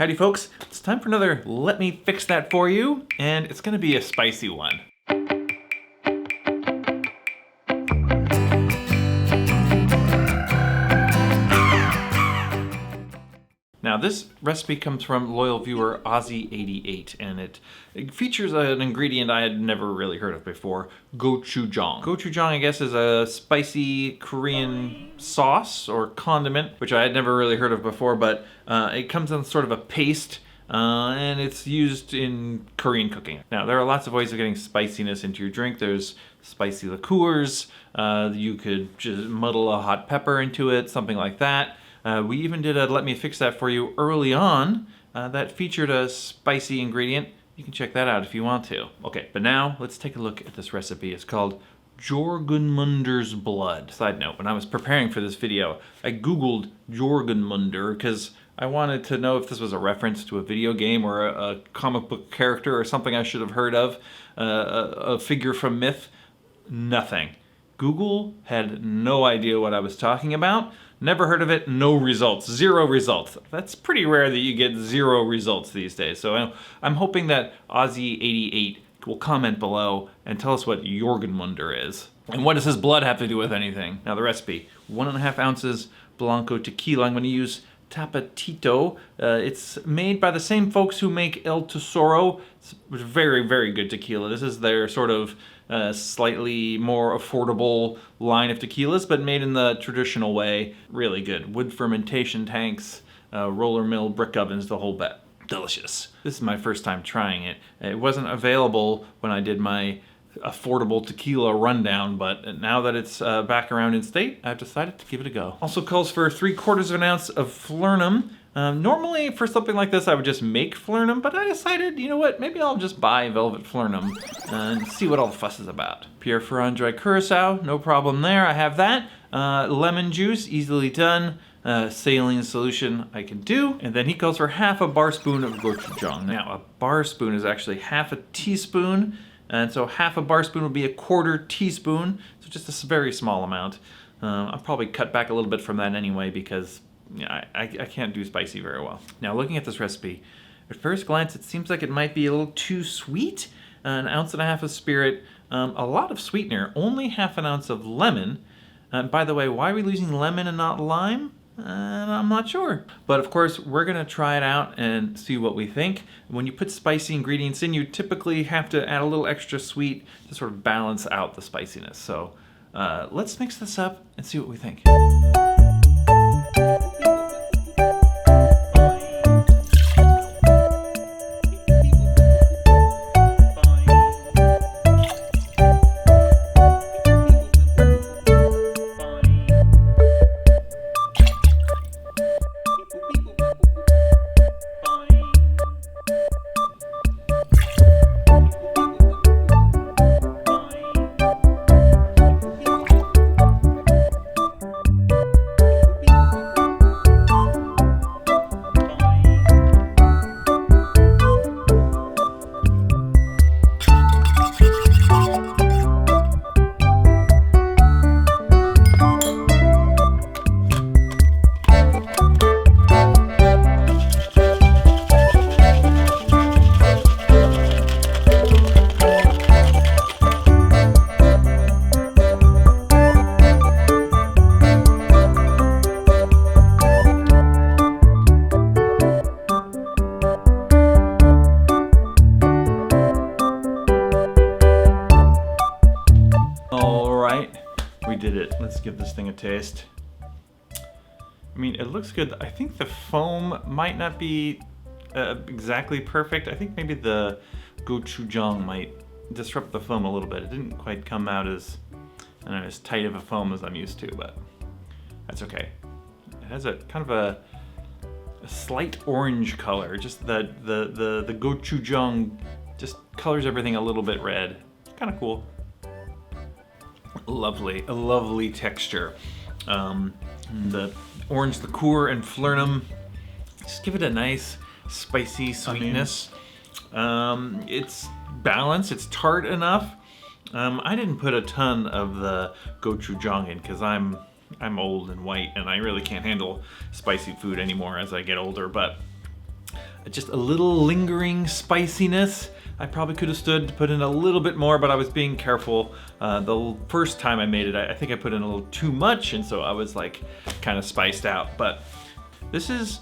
Howdy folks, it's time for another Let Me Fix That For You, and it's gonna be a spicy one. Now this recipe comes from loyal viewer Ozzy88, and it features an ingredient I had never really heard of before, Gochujang. Gochujang, I guess, is a spicy Korean sauce or condiment, which I had never really heard of before, but it comes in sort of a paste, and it's used in Korean cooking. Now there are lots of ways of getting spiciness into your drink. There's spicy liqueurs, you could just muddle a hot pepper into it, something like that. We even did a Let Me Fix That For You early on that featured a spicy ingredient. You can check that out if you want to. Okay, but now let's take a look at this recipe. It's called Jörgunmundr's blood. Side note, when I was preparing for this video, I Googled Jörgunmundr because I wanted to know if this was a reference to a video game or a comic book character or something I should have heard of, a figure from myth. Nothing. Google had no idea what I was talking about. Never heard of it, no results, 0 results. That's pretty rare that you get 0 results these days. So I'm hoping that Ozzy88 will comment below and tell us what Jörgunmundr is. And what does his blood have to do with anything? Now the recipe, 1.5 ounces Blanco Tequila. I'm gonna use Tapatito. It's made by the same folks who make El Tesoro. It's very, very good tequila. This is their sort of slightly more affordable line of tequilas, but made in the traditional way. Really good. Wood fermentation tanks, roller mill, brick ovens, the whole bit. Delicious. This is my first time trying it. It wasn't available when I did my affordable tequila rundown, but now that it's back around in state, I've decided to give it a go. Also calls for 3/4 ounce of Falernum. Normally for something like this I would just make Falernum, but I decided, you know what, maybe I'll just buy velvet Falernum and see what all the fuss is about. Pierre, Ferrand dry Curacao, no problem there, I have that. Lemon juice, easily done. Saline Solution I can do. And then he calls for 1/2 bar spoon of Gochujong. Now a bar spoon is actually 1/2 teaspoon. And so 1/2 bar spoon would be 1/4 teaspoon, so just a very small amount. I'll probably cut back a little bit from that anyway because I can't do spicy very well. Now looking at this recipe, at first glance it seems like it might be a little too sweet. 1.5 ounces of spirit, a lot of sweetener, only 1/2 ounce of lemon. By the way, why are we using lemon and not lime? I'm not sure. But of course, we're gonna try it out and see what we think. When you put spicy ingredients in, you typically have to add a little extra sweet to sort of balance out the spiciness. So let's mix this up and see what we think. We did it. Let's give this thing a taste. I mean, it looks good. I think the foam might not be exactly perfect. I think maybe the Gochujang might disrupt the foam a little bit. It didn't quite come out as, I don't know, as tight of a foam as I'm used to, but that's okay. It has a kind of a slight orange color. Just the Gochujang just colors everything a little bit red. Kind of cool. Lovely, a lovely texture. The orange liqueur and Falernum just give it a nice spicy sweetness. It's balanced, it's tart enough. I didn't put a ton of the Gochujang in because I'm old and white and I really can't handle spicy food anymore as I get older, but just a little lingering spiciness. I probably could have stood to put in a little bit more, but I was being careful. The first time I made it, I think I put in a little too much, and so I was like kind of spiced out. But this is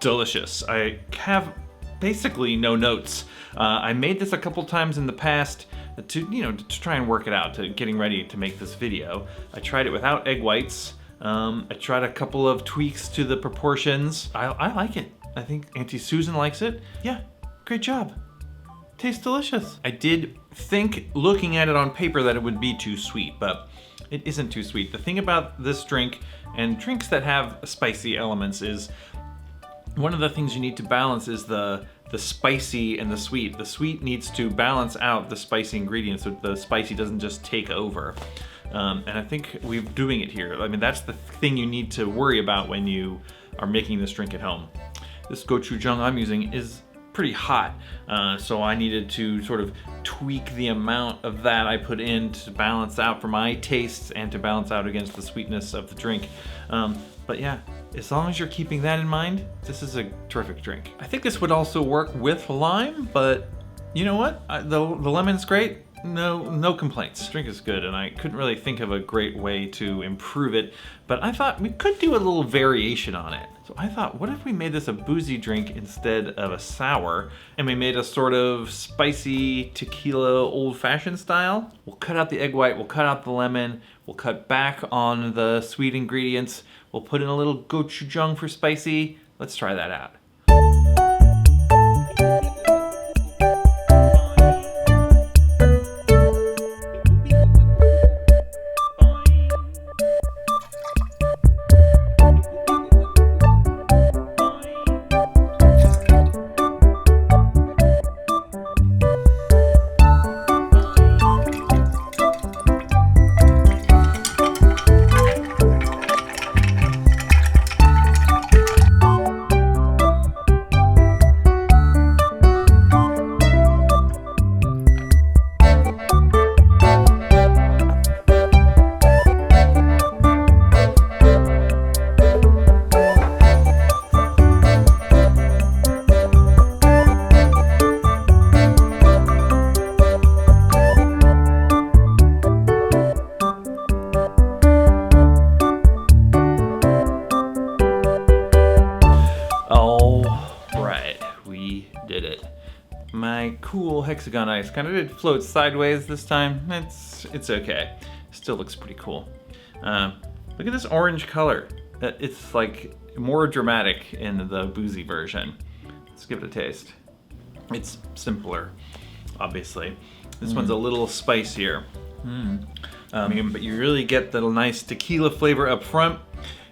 delicious. I have basically no notes. I made this a couple times in the past to try and work it out, to getting ready to make this video. I tried it without egg whites. I tried a couple of tweaks to the proportions. I like it. I think Auntie Susan likes it. Yeah, great job. Tastes delicious. I did think, looking at it on paper, that it would be too sweet, but it isn't too sweet. The thing about this drink and drinks that have spicy elements is one of the things you need to balance is the spicy and the sweet. The sweet needs to balance out the spicy ingredients so the spicy doesn't just take over. And I think we're doing it here. I mean, that's the thing you need to worry about when you are making this drink at home. This gochujang I'm using is pretty hot, so I needed to sort of tweak the amount of that I put in to balance out for my tastes and to balance out against the sweetness of the drink. But yeah, as long as you're keeping that in mind, this is a terrific drink. I think this would also work with lime, but you know what? The lemon's great. No complaints. This drink is good, and I couldn't really think of a great way to improve it, but I thought we could do a little variation on it. So I thought, what if we made this a boozy drink instead of a sour, and we made a sort of spicy tequila old-fashioned style? We'll cut out the egg white, we'll cut out the lemon, we'll cut back on the sweet ingredients, we'll put in a little gochujang for spicy. Let's try that out. My cool hexagon ice kind of did float sideways this time. It's okay. Still looks pretty cool. Look at this orange color. It's like more dramatic in the boozy version. Let's give it a taste. It's simpler, obviously. This one's a little spicier. But you really get the nice tequila flavor up front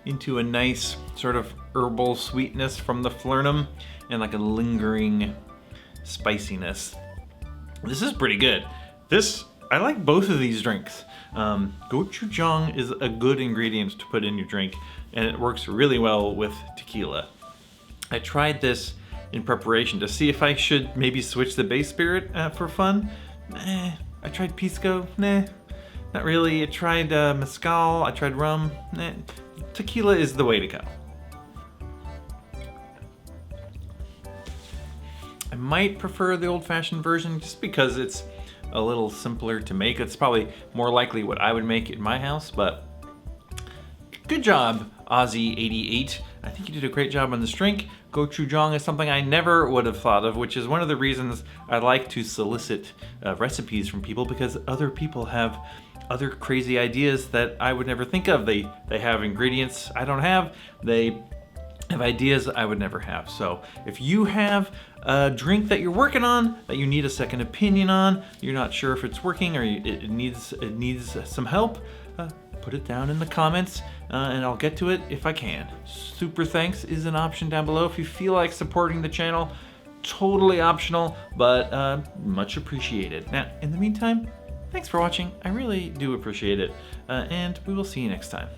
into a nice sort of herbal sweetness from the Falernum and like a lingering spiciness. This is pretty good. I like both of these drinks. Gochujang is a good ingredient to put in your drink, and it works really well with tequila. I tried this in preparation to see if I should maybe switch the base spirit for fun. I tried pisco. Nah, not really. I tried mezcal. I tried rum. Nah. Tequila is the way to go. I might prefer the old-fashioned version just because it's a little simpler to make. It's probably more likely what I would make in my house, but good job, Aussie88. I think you did a great job on this drink. Gochujang is something I never would have thought of, which is one of the reasons I like to solicit recipes from people, because other people have other crazy ideas that I would never think of. They have ingredients I don't have. They have ideas I would never have. So if you have a drink that you're working on, that you need a second opinion on, you're not sure if it's working or it needs some help, put it down in the comments and I'll get to it if I can. Super thanks is an option down below if you feel like supporting the channel. Totally optional, but much appreciated. Now, in the meantime, thanks for watching. I really do appreciate it, and we will see you next time.